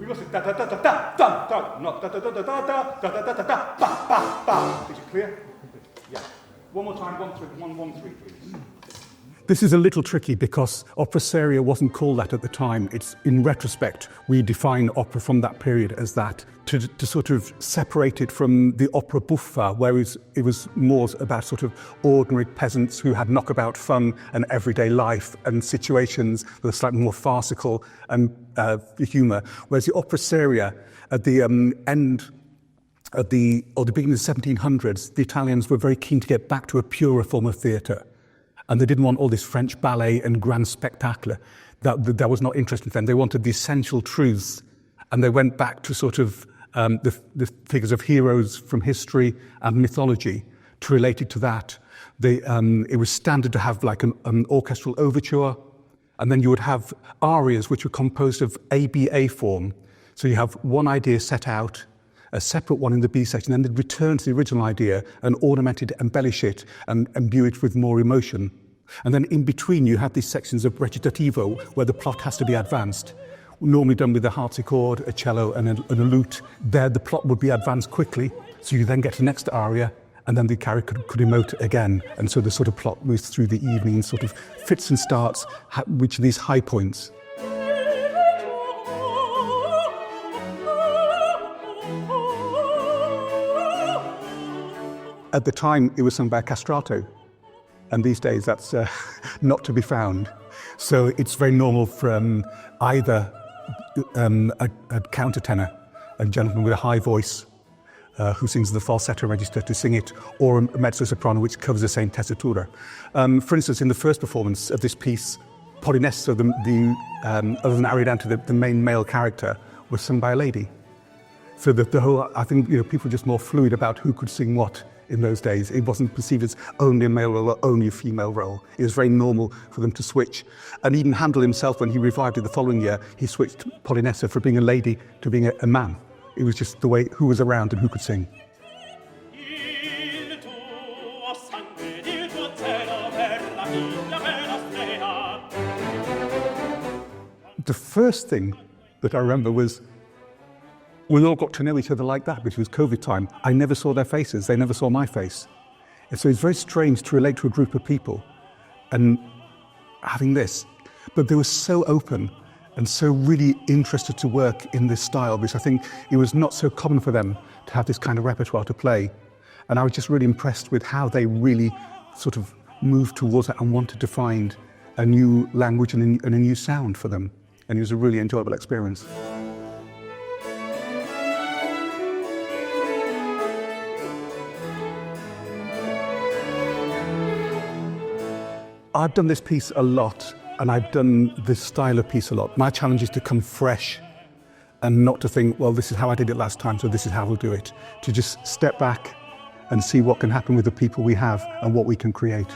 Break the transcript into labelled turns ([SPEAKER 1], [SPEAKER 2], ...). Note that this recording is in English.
[SPEAKER 1] goes da da da da da da da, not da da da da da da da da da da ba ba ba. Is it clear? Yeah. One more time, 1 3 1 1 3, please. This is a little tricky because opera seria wasn't called that at the time. It's in retrospect, we define opera from that period as that to sort of separate it from the opera buffa, where it was more about sort of ordinary peasants who had knockabout fun and everyday life and situations that were slightly more farcical and humour. Whereas the opera seria at the end or the beginning of the 1700s, the Italians were very keen to get back to a purer form of theatre. And they didn't want all this French ballet and grand spectacle. That was not interesting to them. They wanted the essential truths. And they went back to sort of the figures of heroes from history and mythology to relate it to that. It was standard to have like an orchestral overture. And then you would have arias which were composed of ABA form. So you have one idea set out, a separate one in the B section, then they'd return to the original idea and ornament it, embellish it, and imbue it with more emotion. And then in between you have these sections of recitativo where the plot has to be advanced, normally done with a harpsichord, a cello, and a lute. There the plot would be advanced quickly, so you then get to the next aria, and then the character could emote again. And so the sort of plot moves through the evening, sort of fits and starts, reaching these high points. At the time, it was sung by a castrato, and these days that's not to be found. So it's very normal for either a countertenor, a gentleman with a high voice who sings the falsetto register to sing it, or a mezzo-soprano which covers the same tessitura. For instance, in the first performance of this piece, Polinesso, other than Ariodante, the main male character, was sung by a lady. So the whole, I think, people were just more fluid about who could sing what. In those days, it wasn't perceived as only a male role or only a female role. It was very normal for them to switch. And even Haendel himself, when he revived it the following year, he switched Polinesso from being a lady to being a man. It was just the way who was around and who could sing. The first thing that I remember was we all got to know each other like that, which was COVID time. I never saw their faces, they never saw my face. And so it's very strange to relate to a group of people and having this. But they were so open and so really interested to work in this style, because I think it was not so common for them to have this kind of repertoire to play. And I was just really impressed with how they really sort of moved towards it and wanted to find a new language and a new sound for them. And it was a really enjoyable experience. I've done this piece a lot, and I've done this style of piece a lot. My challenge is to come fresh and not to think, well, this is how I did it last time, so this is how we'll do it. To just step back and see what can happen with the people we have and what we can create.